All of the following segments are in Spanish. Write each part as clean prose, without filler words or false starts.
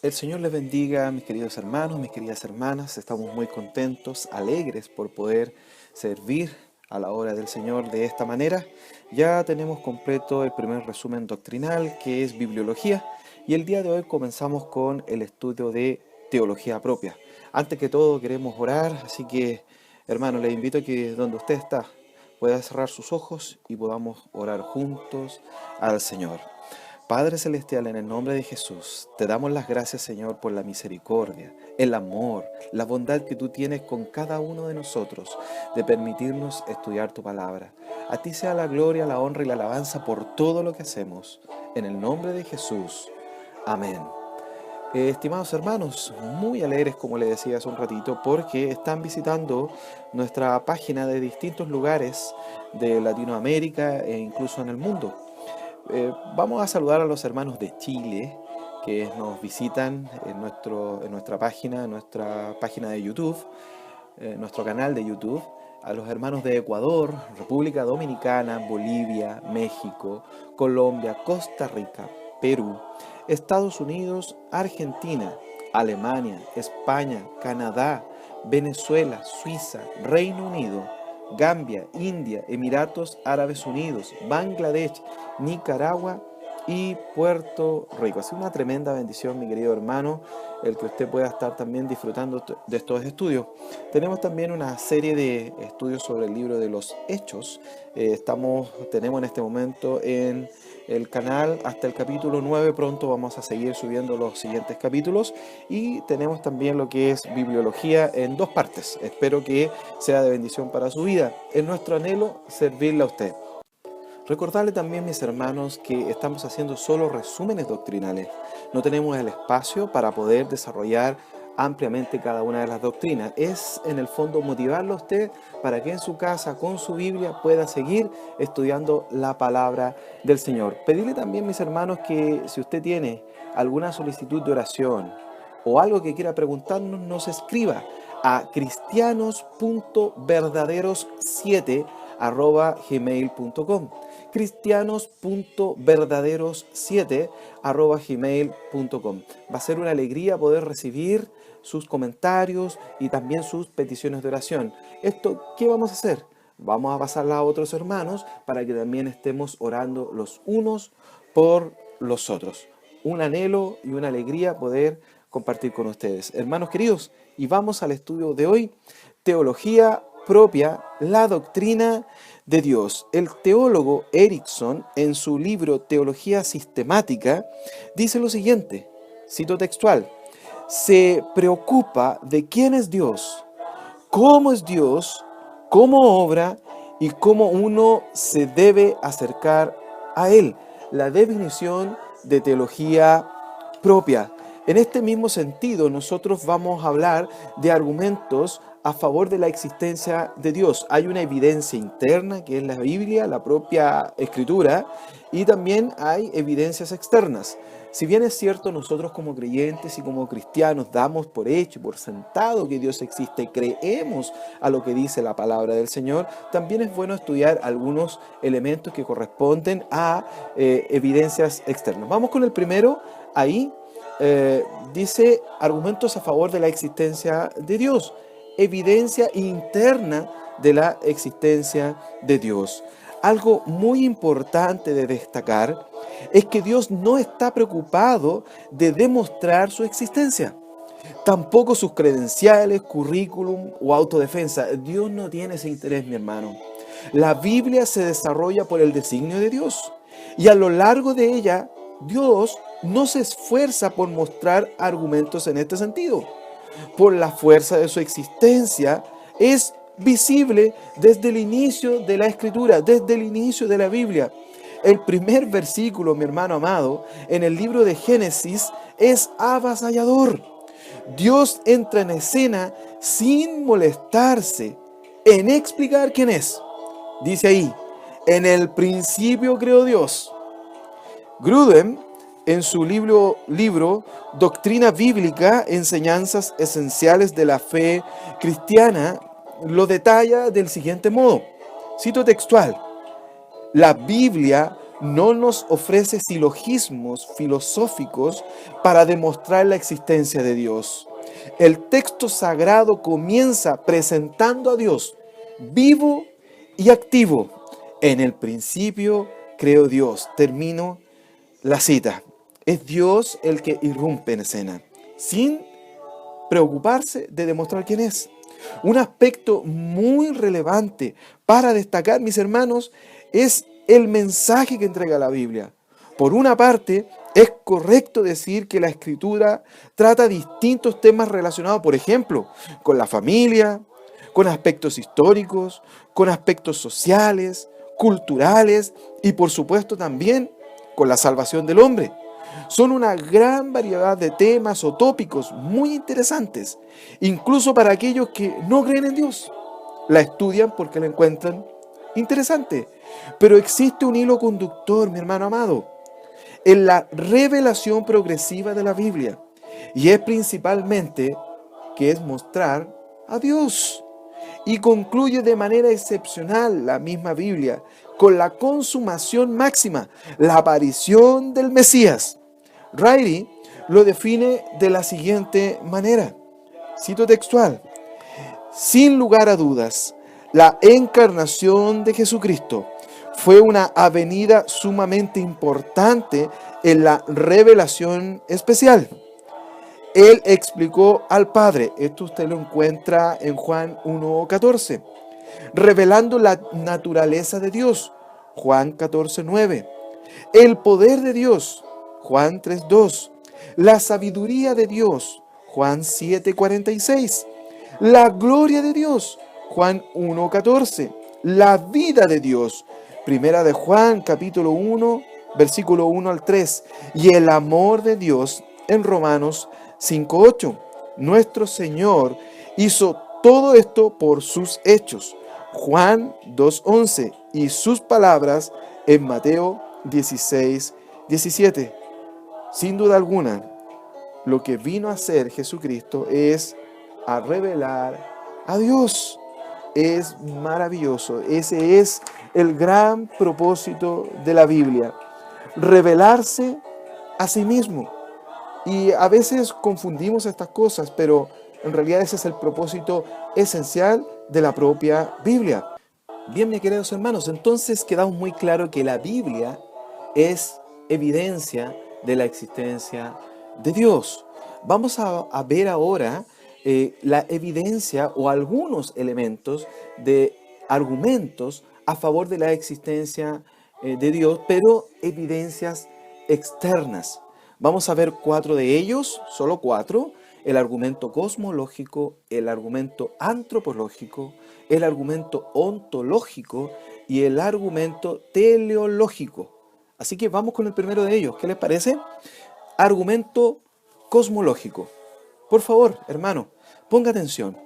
El Señor les bendiga, mis queridos hermanos, mis queridas hermanas. Estamos muy contentos, alegres por poder servir a la obra del Señor de esta manera. Ya tenemos completo el primer resumen doctrinal, que es bibliología, y el día de hoy comenzamos con el estudio de teología propia. Antes que todo queremos orar, así que, hermano, les invito a que donde usted está pueda cerrar sus ojos y podamos orar juntos al Señor. Padre Celestial, en el nombre de Jesús, te damos las gracias, Señor, por la misericordia, el amor, la bondad que tú tienes con cada uno de nosotros, de permitirnos estudiar tu palabra. A ti sea la gloria, la honra y la alabanza por todo lo que hacemos. En el nombre de Jesús. Amén. Estimados hermanos, muy alegres, como les decía hace un ratito, porque están visitando nuestra página de distintos lugares de Latinoamérica e incluso en el mundo. Vamos a saludar a los hermanos de Chile que nos visitan en nuestra página de YouTube, nuestro canal de YouTube, a los hermanos de Ecuador, República Dominicana, Bolivia, México, Colombia, Costa Rica, Perú, Estados Unidos, Argentina, Alemania, España, Canadá, Venezuela, Suiza, Reino Unido, Gambia, India, Emiratos Árabes Unidos, Bangladesh, Nicaragua y Puerto Rico. Ha sido una tremenda bendición, mi querido hermano, el que usted pueda estar también disfrutando de estos estudios. Tenemos también una serie de estudios sobre el libro de los Hechos. Tenemos en este momento en el canal hasta el capítulo 9, pronto vamos a seguir subiendo los siguientes capítulos, y tenemos también lo que es bibliología en 2 partes. Espero que sea de bendición para su vida. Es nuestro anhelo servirle a usted. Recordarle también, mis hermanos, que estamos haciendo solo resúmenes doctrinales. No tenemos el espacio para poder desarrollar ampliamente cada una de las doctrinas. Es en el fondo motivarlo a usted para que en su casa con su Biblia pueda seguir estudiando la palabra del Señor. Pedirle también, mis hermanos, que si usted tiene alguna solicitud de oración o algo que quiera preguntarnos, nos escriba a cristianos.verdaderos7@gmail.com cristianos.verdaderos7@gmail.com. Va a ser una alegría poder recibir sus comentarios y también sus peticiones de oración. ¿Qué vamos a hacer? Vamos a pasarla a otros hermanos para que también estemos orando los unos por los otros. Un anhelo y una alegría poder compartir con ustedes. Hermanos queridos, y vamos al estudio de hoy, teología propia, la doctrina de Dios. El teólogo Erickson, en su libro Teología Sistemática, dice lo siguiente, cito textual: se preocupa de quién es Dios, cómo obra y cómo uno se debe acercar a Él. La definición de teología propia. En este mismo sentido, nosotros vamos a hablar de argumentos a favor de la existencia de Dios. Hay una evidencia interna, que es la Biblia, la propia Escritura, y también hay evidencias externas. Si bien es cierto, nosotros como creyentes y como cristianos damos por hecho, por sentado que Dios existe, creemos a lo que dice la palabra del Señor, también es bueno estudiar algunos elementos que corresponden a evidencias externas. Vamos con el primero. Ahí dice argumentos a favor de la existencia de Dios. Evidencia interna de la existencia de Dios. Algo muy importante de destacar es que Dios no está preocupado de demostrar su existencia, tampoco sus credenciales, currículum o autodefensa. Dios no tiene ese interés, mi hermano. La Biblia se desarrolla por el designio de Dios, y a lo largo de ella, Dios no se esfuerza por mostrar argumentos en este sentido. Por la fuerza de su existencia, es visible desde el inicio de la Escritura, desde el inicio de la Biblia. El primer versículo, mi hermano amado, en el libro de Génesis es avasallador. Dios entra en escena sin molestarse en explicar quién es. Dice ahí, en el principio creó Dios. Grudem, en su libro Doctrina Bíblica, Enseñanzas Esenciales de la Fe Cristiana, lo detalla del siguiente modo. Cito textual: la Biblia no nos ofrece silogismos filosóficos para demostrar la existencia de Dios. El texto sagrado comienza presentando a Dios vivo y activo. En el principio creó Dios. Termino la cita. Es Dios el que irrumpe en escena, sin preocuparse de demostrar quién es. Un aspecto muy relevante para destacar, mis hermanos, es el mensaje que entrega la Biblia. Por una parte, es correcto decir que la Escritura trata distintos temas relacionados, por ejemplo, con la familia, con aspectos históricos, con aspectos sociales, culturales y por supuesto también con la salvación del hombre. Son una gran variedad de temas o tópicos muy interesantes, incluso para aquellos que no creen en Dios. La estudian porque la encuentran interesante. Pero existe un hilo conductor, mi hermano amado, en la revelación progresiva de la Biblia. Y es principalmente que es mostrar a Dios. Y concluye de manera excepcional la misma Biblia con la consumación máxima, la aparición del Mesías. Riley lo define de la siguiente manera, cito textual: sin lugar a dudas, la encarnación de Jesucristo fue una avenida sumamente importante en la revelación especial. Él explicó al Padre, esto usted lo encuentra en Juan 1:14, revelando la naturaleza de Dios, Juan 14:9, el poder de Dios, Juan 3:2, la sabiduría de Dios, Juan 7:46, la gloria de Dios, Juan 1:14, la vida de Dios, primera de Juan capítulo 1, versículo 1 al 3, y el amor de Dios en Romanos 5:8. Nuestro Señor hizo todo esto por sus hechos, Juan 2:11, y sus palabras en Mateo 16:17. Sin duda alguna, lo que vino a hacer Jesucristo es a revelar a Dios. Es maravilloso. Ese es el gran propósito de la Biblia. Revelarse a sí mismo. Y a veces confundimos estas cosas, pero en realidad ese es el propósito esencial de la propia Biblia. Bien, mis queridos hermanos, entonces quedamos muy claro que la Biblia es evidencia de la existencia de Dios. Vamos a ver ahora la evidencia o algunos elementos de argumentos a favor de la existencia de Dios, pero evidencias externas. Vamos a ver 4 de ellos, solo 4: el argumento cosmológico, el argumento antropológico, el argumento ontológico y el argumento teleológico. Así que vamos con el primero de ellos. ¿Qué les parece? Argumento cosmológico. Por favor, hermano, ponga atención.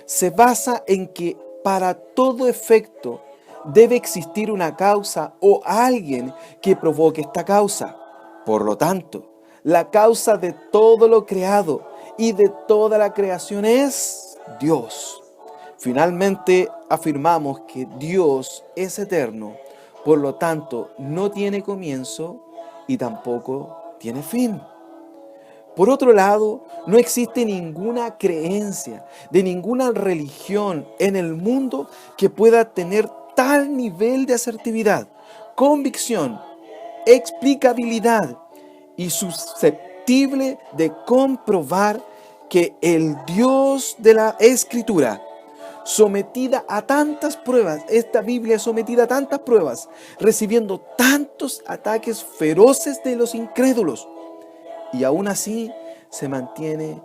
Se basa en que para todo efecto debe existir una causa o alguien que provoque esta causa. Por lo tanto, la causa de todo lo creado y de toda la creación es Dios. Finalmente, afirmamos que Dios es eterno, por lo tanto, no tiene comienzo y tampoco tiene fin. Por otro lado, no existe ninguna creencia de ninguna religión en el mundo que pueda tener tal nivel de asertividad, convicción, explicabilidad y susceptible de comprobar que el Dios de la Escritura, sometida a tantas pruebas, esta Biblia es sometida a tantas pruebas, recibiendo tantos ataques feroces de los incrédulos, y aún así se mantiene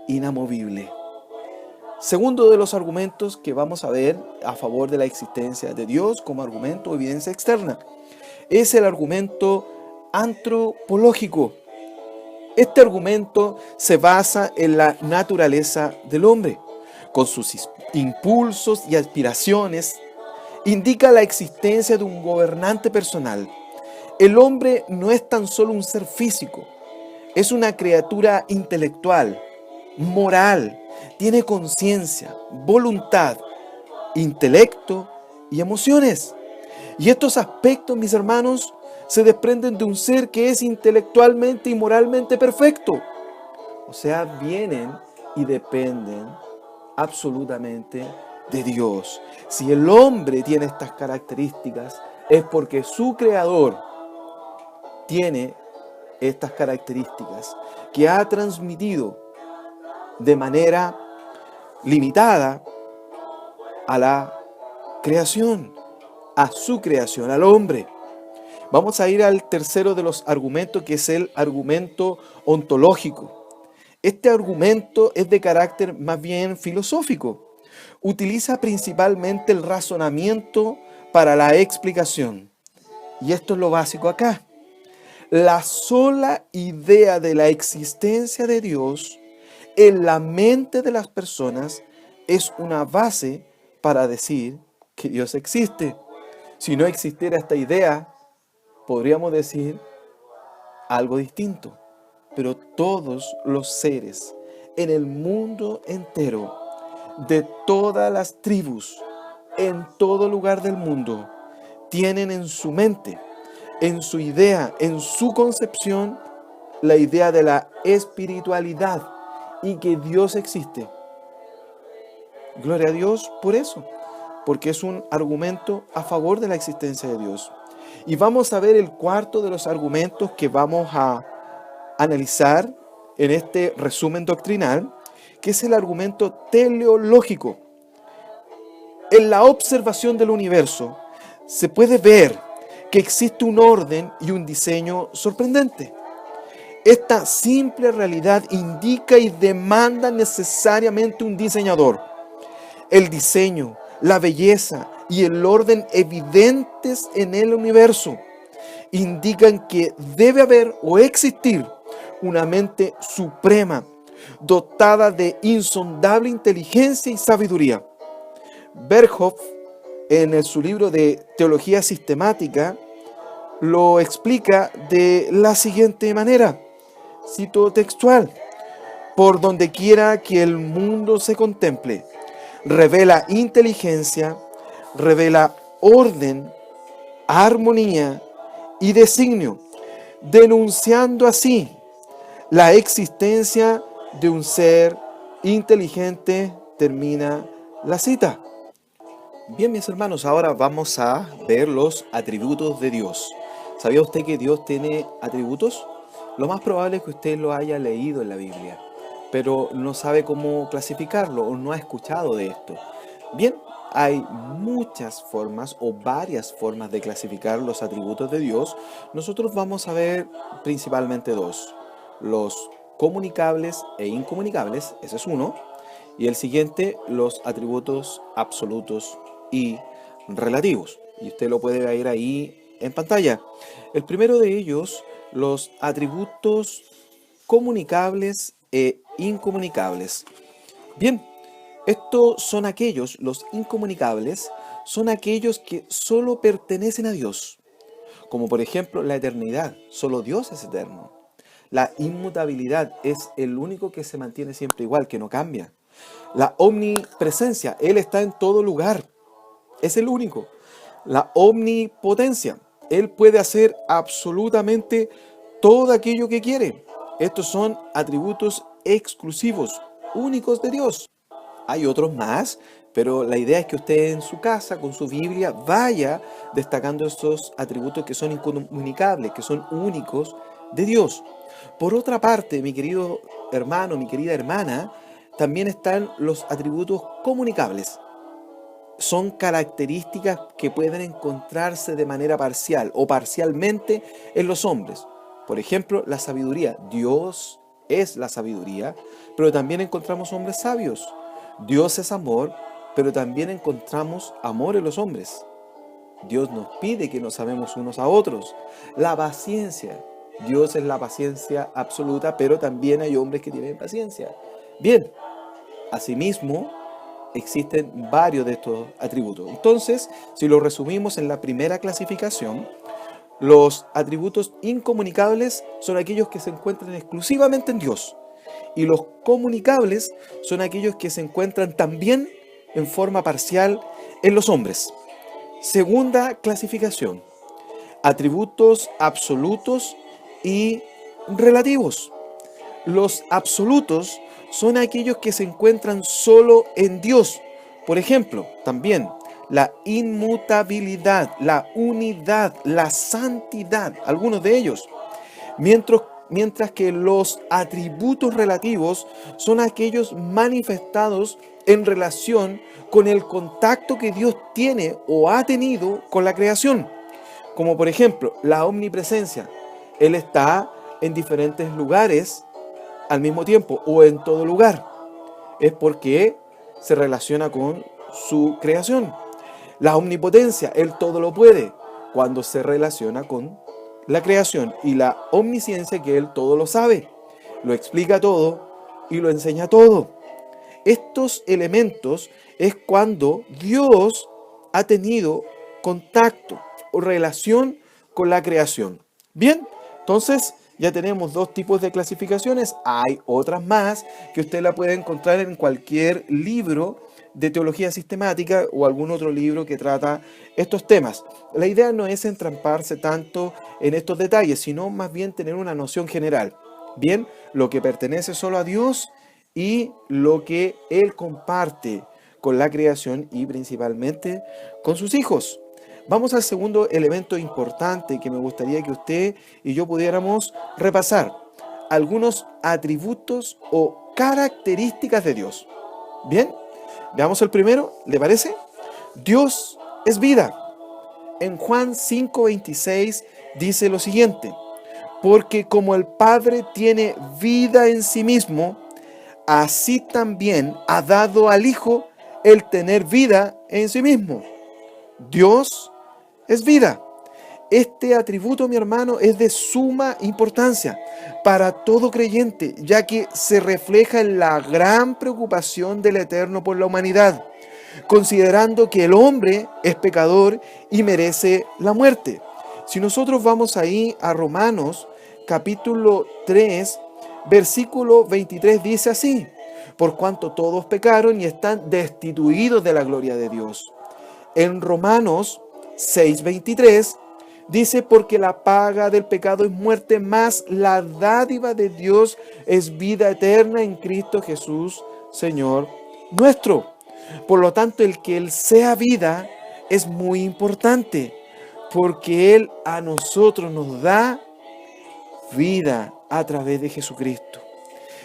inamovible. Segundo de los argumentos que vamos a ver a favor de la existencia de Dios como argumento o evidencia externa es el argumento antropológico. Este argumento se basa en la naturaleza del hombre, con sus impulsos y aspiraciones. Indica la existencia de un gobernante personal. El hombre no es tan solo un ser físico, es una criatura intelectual, moral, tiene conciencia, voluntad, intelecto y emociones. Y estos aspectos, mis hermanos, se desprenden de un ser que es intelectualmente y moralmente perfecto. O sea, vienen y dependen absolutamente de Dios. Si el hombre tiene estas características, es porque su creador tiene estas características que ha transmitido de manera limitada a la creación, a su creación, al hombre. Vamos a ir al tercero de los argumentos, que es el argumento ontológico. Este argumento es de carácter más bien filosófico. Utiliza principalmente el razonamiento para la explicación. Y esto es lo básico acá. La sola idea de la existencia de Dios en la mente de las personas es una base para decir que Dios existe. Si no existiera esta idea, podríamos decir algo distinto. Pero todos los seres en el mundo entero, de todas las tribus, en todo lugar del mundo, tienen en su mente, en su idea, en su concepción, la idea de la espiritualidad y que Dios existe. Gloria a Dios por eso, porque es un argumento a favor de la existencia de Dios. Y vamos a ver el cuarto de los argumentos que vamos a analizar en este resumen doctrinal, que es el argumento teleológico. En la observación del universo se puede ver que existe un orden y un diseño sorprendente. Esta simple realidad indica y demanda necesariamente un diseñador. El diseño, la belleza y el orden evidentes en el universo indican que debe haber o existir una mente suprema, dotada de insondable inteligencia y sabiduría. Berkhoff, en su libro de Teología Sistemática, lo explica de la siguiente manera. Cito textual: por donde quiera que el mundo se contemple, revela inteligencia, revela orden, armonía y designio, denunciando así la existencia de un ser inteligente. Termina la cita. Bien, mis hermanos, ahora vamos a ver los atributos de Dios. ¿Sabía usted que Dios tiene atributos? Lo más probable es que usted lo haya leído en la Biblia, pero no sabe cómo clasificarlo o no ha escuchado de esto. Bien, hay muchas formas o varias formas de clasificar los atributos de Dios. Nosotros vamos a ver principalmente dos: los comunicables e incomunicables, ese es uno, y el siguiente, los atributos absolutos y relativos. Y usted lo puede ver ahí en pantalla. El primero de ellos, los atributos comunicables e incomunicables. Bien, estos son aquellos, los incomunicables, son aquellos que solo pertenecen a Dios. Como por ejemplo la eternidad, solo Dios es eterno. La inmutabilidad, es el único que se mantiene siempre igual, que no cambia. La omnipresencia, Él está en todo lugar, es el único. La omnipotencia, Él puede hacer absolutamente todo aquello que quiere. Estos son atributos exclusivos, únicos de Dios. Hay otros más, pero la idea es que usted en su casa, con su Biblia, vaya destacando estos atributos que son incomunicables, que son únicos de Dios. Por otra parte, mi querido hermano, mi querida hermana, también están los atributos comunicables. Son características que pueden encontrarse de manera parcial o parcialmente en los hombres. Por ejemplo, la sabiduría. Dios es la sabiduría, pero también encontramos hombres sabios. Dios es amor, pero también encontramos amor en los hombres. Dios nos pide que nos amemos unos a otros. La paciencia. Dios es la paciencia absoluta, pero también hay hombres que tienen paciencia. Bien, asimismo, existen varios de estos atributos. Entonces, si lo resumimos en la primera clasificación, los atributos incomunicables son aquellos que se encuentran exclusivamente en Dios. Y los comunicables son aquellos que se encuentran también en forma parcial en los hombres. Segunda clasificación: atributos absolutos y relativos. Los absolutos son aquellos que se encuentran solo en Dios. Por ejemplo, también la inmutabilidad, la unidad, la santidad, algunos de ellos. Mientras que los atributos relativos son aquellos manifestados en relación con el contacto que Dios tiene o ha tenido con la creación. Como por ejemplo, la omnipresencia. Él está en diferentes lugares al mismo tiempo o en todo lugar. Es porque se relaciona con su creación. La omnipotencia, Él todo lo puede, cuando se relaciona con la creación. Y la omnisciencia, que Él todo lo sabe, lo explica todo y lo enseña todo. Estos elementos es cuando Dios ha tenido contacto o relación con la creación. Bien, entonces ya tenemos dos tipos de clasificaciones. Hay otras más que usted la puede encontrar en cualquier libro de teología sistemática o algún otro libro que trata estos temas. La idea no es entramparse tanto en estos detalles, sino más bien tener una noción general. Bien, lo que pertenece solo a Dios y lo que Él comparte con la creación y principalmente con sus hijos. Vamos al segundo elemento importante que me gustaría que usted y yo pudiéramos repasar. Algunos atributos o características de Dios. Bien, veamos el primero, ¿le parece? Dios es vida. En Juan 5:26 dice lo siguiente: porque como el Padre tiene vida en sí mismo, así también ha dado al Hijo el tener vida en sí mismo. Dios es vida. Este atributo, mi hermano, es de suma importancia para todo creyente, ya que se refleja en la gran preocupación del Eterno por la humanidad, considerando que el hombre es pecador y merece la muerte. Si nosotros vamos ahí a Romanos capítulo 3, versículo 23, dice así: por cuanto todos pecaron y están destituidos de la gloria de Dios. En Romanos 6:23 dice: porque la paga del pecado es muerte, mas la dádiva de Dios es vida eterna en Cristo Jesús, Señor nuestro. Por lo tanto, el que Él sea vida es muy importante, porque Él a nosotros nos da vida a través de Jesucristo.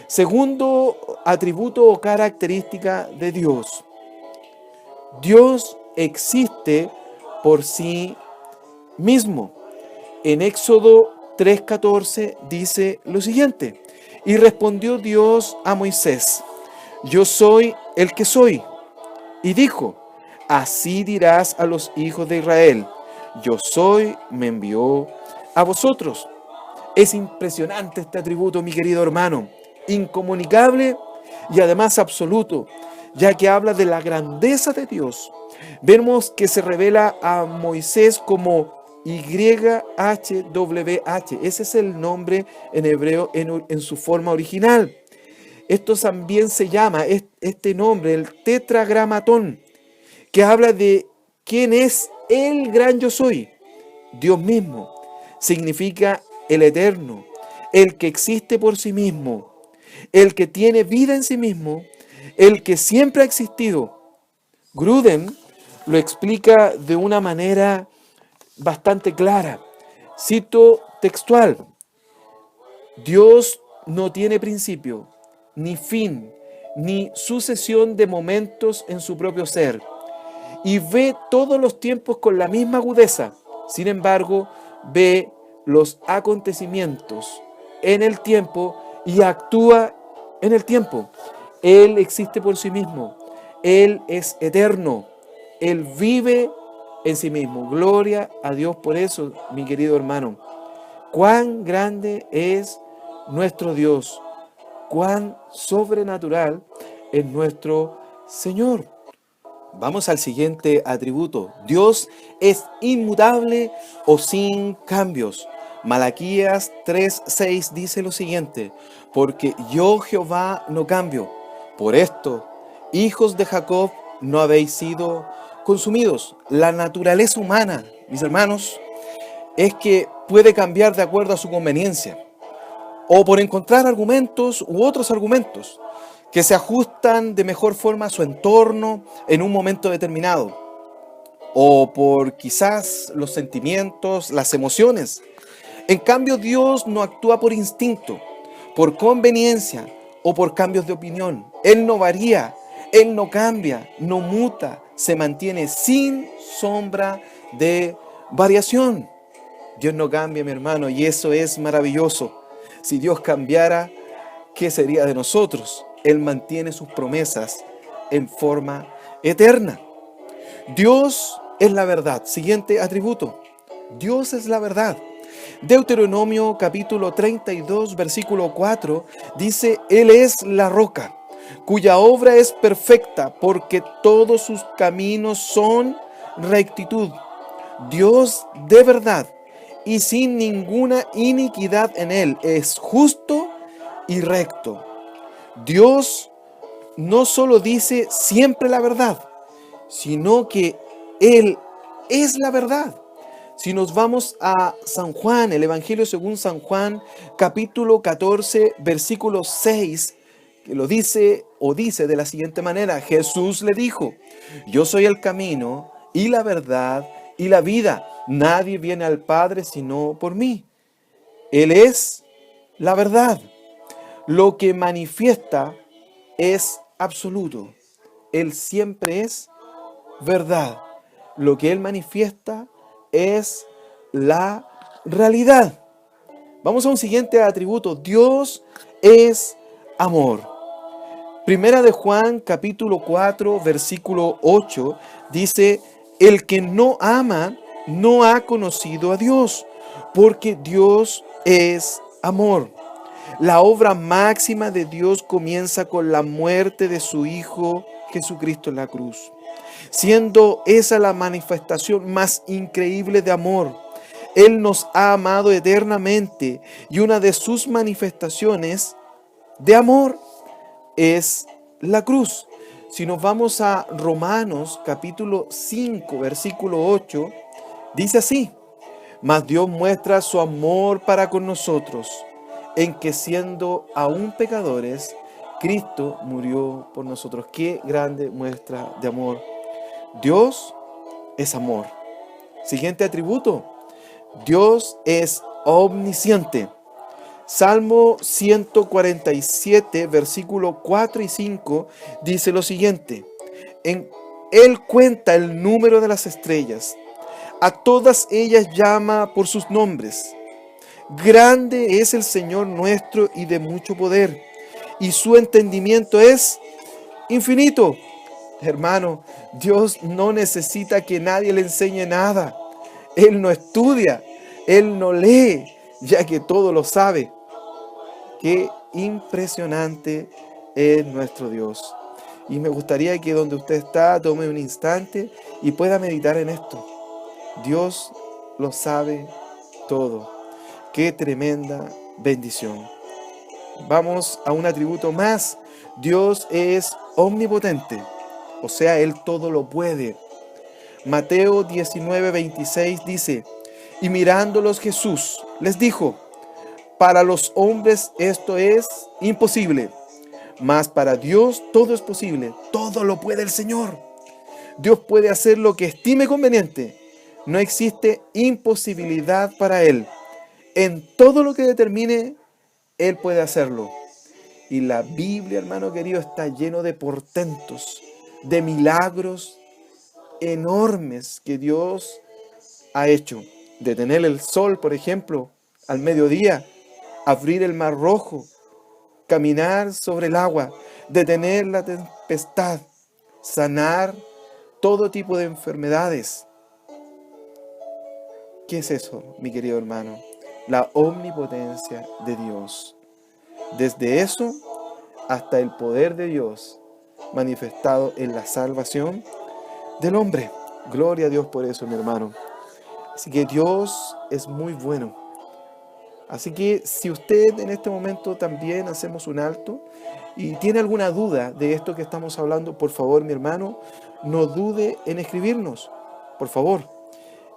Segundo atributo o característica de Dios. Dios existe por sí mismo. En Éxodo 3:14 dice lo siguiente: y respondió Dios a Moisés: yo soy el que soy. Y dijo: así dirás a los hijos de Israel: yo soy, me envió a vosotros. Es impresionante este atributo, mi querido hermano, incomunicable y además absoluto, ya que habla de la grandeza de Dios. Vemos que se revela a Moisés como YHWH. Ese es el nombre en hebreo en su forma original. Esto también se llama, este nombre, el tetragramatón, que habla de quién es el gran yo soy. Dios mismo. Significa el eterno, el que existe por sí mismo, el que tiene vida en sí mismo, el que siempre ha existido. Grudem lo explica de una manera bastante clara. Cito textual: Dios no tiene principio, ni fin, ni sucesión de momentos en su propio ser, y ve todos los tiempos con la misma agudeza. Sin embargo, ve los acontecimientos en el tiempo y actúa en el tiempo. Él existe por sí mismo. Él es eterno. Él vive en sí mismo. Gloria a Dios por eso, mi querido hermano. Cuán grande es nuestro Dios. Cuán sobrenatural es nuestro Señor. Vamos al siguiente atributo. Dios es inmutable o sin cambios. Malaquías 3:6 dice lo siguiente: porque yo Jehová no cambio. Por esto, hijos de Jacob, no habéis sido consumidos. La naturaleza humana, mis hermanos, es que puede cambiar de acuerdo a su conveniencia, o por encontrar argumentos u otros argumentos que se ajustan de mejor forma a su entorno en un momento determinado, o por quizás los sentimientos, las emociones. En cambio, Dios no actúa por instinto, por conveniencia o por cambios de opinión. Él no varía, Él no cambia, no muta, se mantiene sin sombra de variación. Dios no cambia, mi hermano, y eso es maravilloso. Si Dios cambiara, ¿qué sería de nosotros? Él mantiene sus promesas en forma eterna. Dios es la verdad. Siguiente atributo. Dios es la verdad. Deuteronomio capítulo 32, versículo 4 dice: Él es la roca, cuya obra es perfecta, porque todos sus caminos son rectitud. Dios de verdad y sin ninguna iniquidad en Él, es justo y recto. Dios no solo dice siempre la verdad, sino que Él es la verdad. Si nos vamos a San Juan, el Evangelio según San Juan, capítulo 14, versículo 6, que lo dice o dice de la siguiente manera: Jesús le dijo: yo soy el camino y la verdad y la vida. Nadie viene al Padre sino por mí. Él es la verdad. Lo que manifiesta es absoluto. Él siempre es verdad. Lo que Él manifiesta es la realidad. Vamos a un siguiente atributo. Dios es amor. Primera de Juan, capítulo 4, versículo 8, dice: el que no ama no ha conocido a Dios, porque Dios es amor. La obra máxima de Dios comienza con la muerte de su Hijo Jesucristo en la cruz, siendo esa la manifestación más increíble de amor. Él nos ha amado eternamente y una de sus manifestaciones de amor es la cruz. Si nos vamos a Romanos capítulo 5, versículo 8, dice así: mas Dios muestra su amor para con nosotros, en que siendo aún pecadores, Cristo murió por nosotros. Qué grande muestra de amor. Dios es amor. Siguiente atributo. Dios es omnisciente. Salmo 147, versículo 4 y 5 dice lo siguiente: Él cuenta el número de las estrellas, a todas ellas llama por sus nombres. Grande es el Señor nuestro y de mucho poder, y su entendimiento es infinito. Hermano, Dios no necesita que nadie le enseñe nada. Él no estudia, Él no lee, ya que todo lo sabe. Qué impresionante es nuestro Dios. Y me gustaría que donde usted está, tome un instante y pueda meditar en esto. Dios lo sabe todo. Qué tremenda bendición. Vamos a un atributo más. Dios es omnipotente, o sea, Él todo lo puede. Mateo 19, 26 dice: y mirándolos Jesús les dijo: para los hombres esto es imposible, mas para Dios todo es posible. Todo lo puede el Señor. Dios puede hacer lo que estime conveniente. No existe imposibilidad para Él. En todo lo que determine, Él puede hacerlo. Y la Biblia, hermano querido, está lleno de portentos, de milagros enormes que Dios ha hecho. Detener el sol, por ejemplo, al mediodía, abrir el mar rojo, caminar sobre el agua, detener la tempestad, sanar todo tipo de enfermedades. ¿Qué es eso, mi querido hermano? La omnipotencia de Dios. Desde eso hasta el poder de Dios manifestado en la salvación del hombre. Gloria a Dios por eso, mi hermano. Así que Dios es muy bueno. Así que si usted en este momento también hacemos un alto y tiene alguna duda de esto que estamos hablando, por favor, mi hermano, no dude en escribirnos, por favor.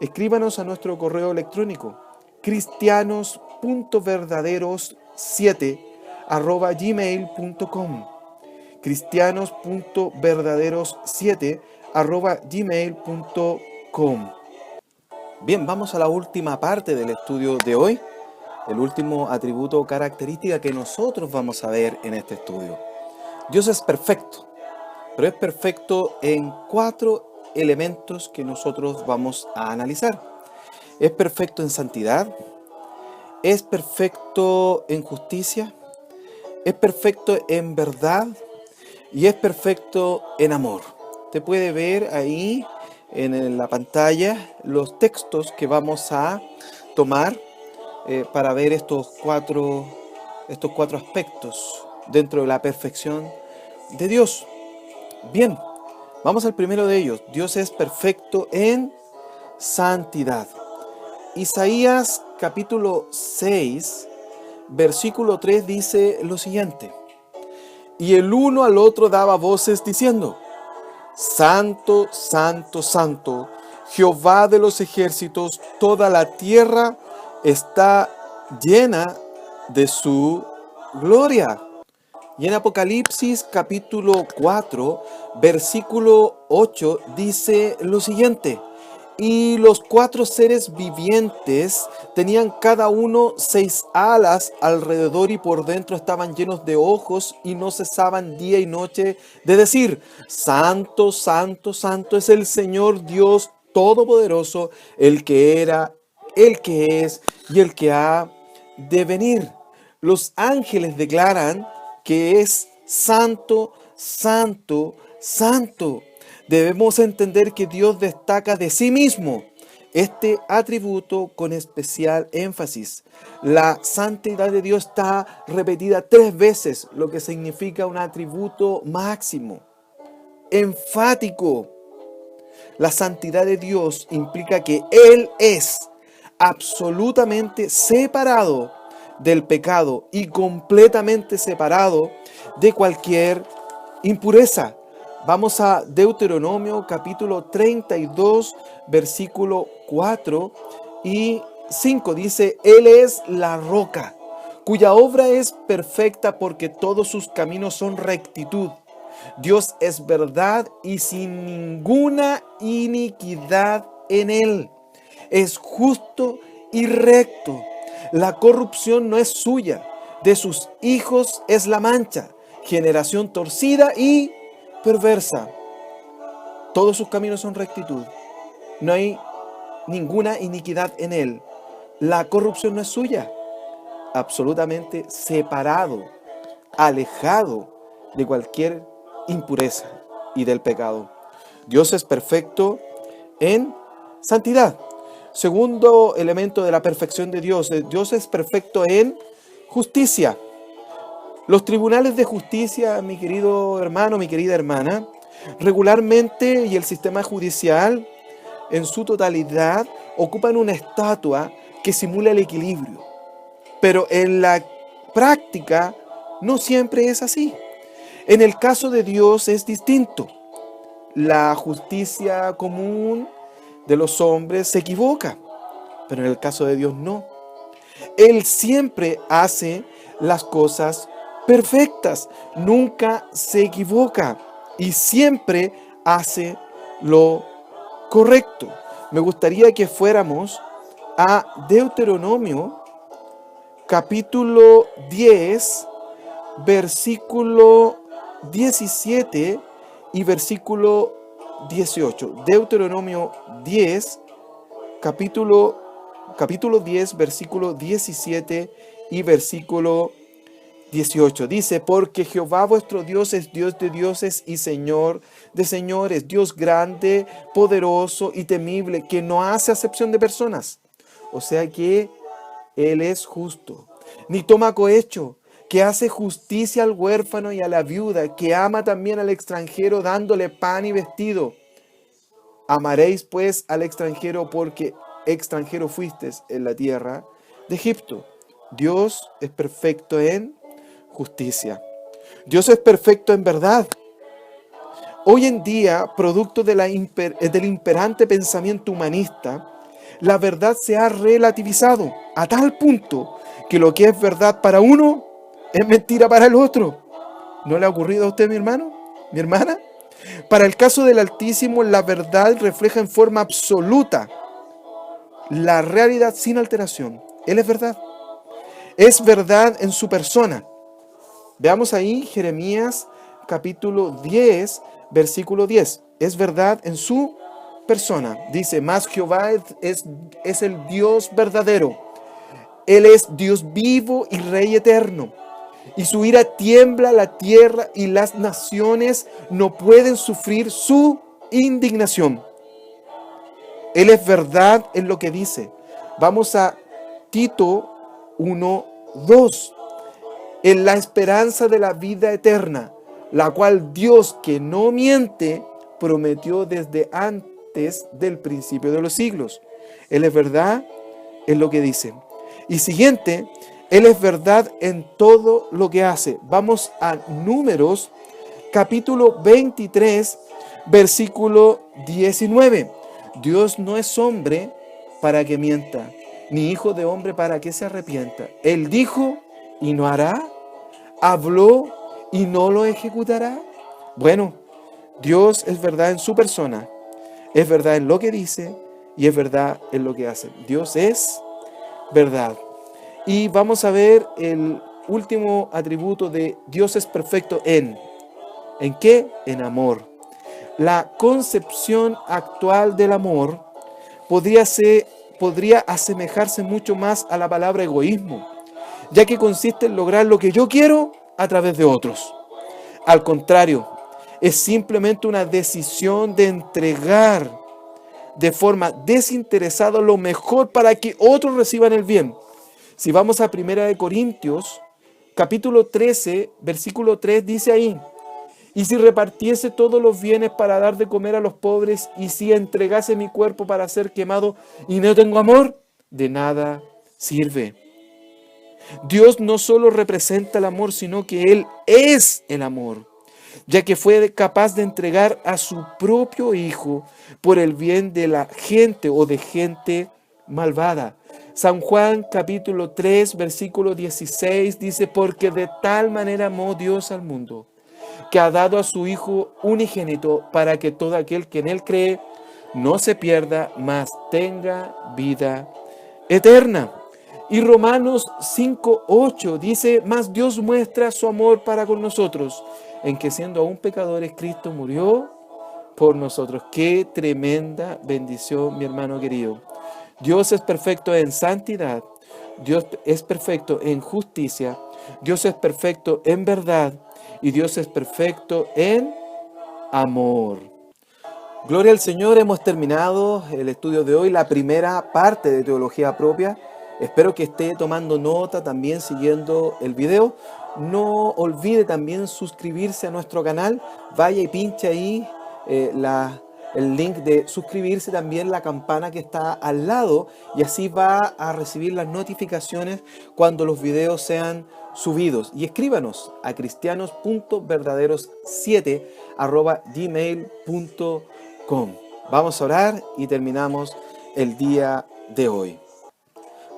Escríbanos a nuestro correo electrónico cristianos.verdaderos7@gmail.com cristianos.verdaderos7@gmail.com. Bien, vamos a la última parte del estudio de hoy, el último atributo o característica que nosotros vamos a ver en este estudio. Dios es perfecto, pero es perfecto en 4 elementos que nosotros vamos a analizar. Es perfecto en santidad, es perfecto en justicia, es perfecto en verdad y es perfecto en amor. Usted puede ver ahí en la pantalla los textos que vamos a tomar para ver estos cuatro aspectos dentro de la perfección de Dios. Bien, vamos al primero de ellos. Dios es perfecto en santidad. Isaías capítulo 6, versículo 3 dice lo siguiente: y el uno al otro daba voces diciendo: Santo, santo, santo, Jehová de los ejércitos, toda la tierra está llena de su gloria. Y en Apocalipsis capítulo 4, versículo 8 dice lo siguiente: y los 4 seres vivientes tenían cada uno 6 alas alrededor y por dentro estaban llenos de ojos y no cesaban día y noche de decir: Santo, santo, santo es el Señor Dios Todopoderoso, el que era, el que es y el que ha de venir. Los ángeles declaran que es santo, santo, santo. Debemos entender que Dios destaca de sí mismo este atributo con especial énfasis. La santidad de Dios está repetida 3 veces, lo que significa un atributo máximo, enfático. La santidad de Dios implica que Él es absolutamente separado del pecado y completamente separado de cualquier impureza. Vamos a Deuteronomio capítulo 32, versículo 4 y 5. Dice: Él es la roca, cuya obra es perfecta porque todos sus caminos son rectitud. Dios es verdad y sin ninguna iniquidad en él. Es justo y recto. La corrupción no es suya. De sus hijos es la mancha. Generación torcida y perversa. Todos sus caminos son rectitud. No hay ninguna iniquidad en él. La corrupción no es suya. Absolutamente separado, alejado de cualquier impureza y del pecado. Dios es perfecto en santidad. Segundo elemento de la perfección de Dios: Dios es perfecto en justicia. Los tribunales de justicia, mi querido hermano, mi querida hermana, regularmente, y el sistema judicial en su totalidad, ocupan una estatua que simula el equilibrio. Pero en la práctica no siempre es así. En el caso de Dios es distinto. La justicia común de los hombres se equivoca, pero en el caso de Dios no. Él siempre hace las cosas perfectas, nunca se equivoca y siempre hace lo correcto. Me gustaría que fuéramos a Deuteronomio capítulo 10, versículo 17 y versículo 18. Deuteronomio 10, capítulo 10, versículo 17 y versículo 18. Dice: porque Jehová vuestro Dios es Dios de dioses y Señor de señores, Dios grande, poderoso y temible, que no hace acepción de personas. O sea que Él es justo, ni toma cohecho, que hace justicia al huérfano y a la viuda, que ama también al extranjero dándole pan y vestido. Amaréis pues al extranjero, porque extranjero fuisteis en la tierra de Egipto. Dios es perfecto en justicia. Dios es perfecto en verdad. Hoy en día, producto del imperante pensamiento humanista, la verdad se ha relativizado a tal punto que lo que es verdad para uno es mentira para el otro. ¿No le ha ocurrido a usted, mi hermano? ¿Mi hermana? Para el caso del Altísimo, la verdad refleja en forma absoluta la realidad sin alteración. Él es verdad. Es verdad en su persona. Veamos ahí Jeremías capítulo 10, versículo 10. Es verdad en su persona. Dice, mas Jehová es el Dios verdadero. Él es Dios vivo y Rey eterno. Y su ira tiembla la tierra y las naciones no pueden sufrir su indignación. Él es verdad en lo que dice. Vamos a Tito 1:2. En la esperanza de la vida eterna, la cual Dios, que no miente, prometió desde antes del principio de los siglos. Él es verdad en lo que dice. Y siguiente, Él es verdad en todo lo que hace. Vamos a Números, capítulo 23, versículo 19. Dios no es hombre para que mienta, ni hijo de hombre para que se arrepienta. Él dijo y no hará, habló y no lo ejecutará. Bueno, Dios es verdad en su persona, es verdad en lo que dice y es verdad en lo que hace. Dios es verdad. Y vamos a ver el último atributo de Dios es perfecto ¿en qué? En amor. La concepción actual del amor podría asemejarse mucho más a la palabra egoísmo, ya que consiste en lograr lo que yo quiero a través de otros. Al contrario, es simplemente una decisión de entregar de forma desinteresada lo mejor para que otros reciban el bien. Si vamos a 1 Corintios, capítulo 13, versículo 3, dice ahí, y si repartiese todos los bienes para dar de comer a los pobres, y si entregase mi cuerpo para ser quemado y no tengo amor, de nada sirve. Dios no solo representa el amor, sino que Él es el amor, ya que fue capaz de entregar a su propio Hijo por el bien de la gente o de gente malvada. San Juan capítulo 3, versículo 16 dice, porque de tal manera amó Dios al mundo, que ha dado a su Hijo unigénito para que todo aquel que en Él cree no se pierda, mas tenga vida eterna. Y Romanos 5:8 dice, mas Dios muestra su amor para con nosotros, en que siendo aún pecadores, Cristo murió por nosotros. Qué tremenda bendición, mi hermano querido. Dios es perfecto en santidad, Dios es perfecto en justicia, Dios es perfecto en verdad y Dios es perfecto en amor. Gloria al Señor, hemos terminado el estudio de hoy, la primera parte de Teología Propia. Espero que esté tomando nota, también siguiendo el video. No olvide también suscribirse a nuestro canal. Vaya y pinche ahí el link de suscribirse, también la campana que está al lado, y así va a recibir las notificaciones cuando los videos sean subidos. Y escríbanos a cristianos.verdaderos7@gmail.com. Vamos a orar y terminamos el día de hoy.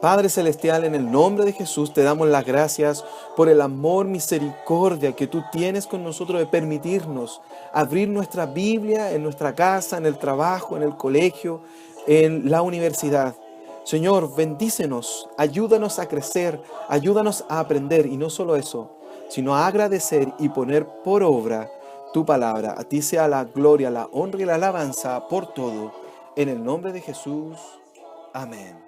Padre Celestial, en el nombre de Jesús te damos las gracias por el amor, misericordia que tú tienes con nosotros de permitirnos abrir nuestra Biblia en nuestra casa, en el trabajo, en el colegio, en la universidad. Señor, bendícenos, ayúdanos a crecer, ayúdanos a aprender y no solo eso, sino a agradecer y poner por obra tu palabra. A ti sea la gloria, la honra y la alabanza por todo. En el nombre de Jesús. Amén.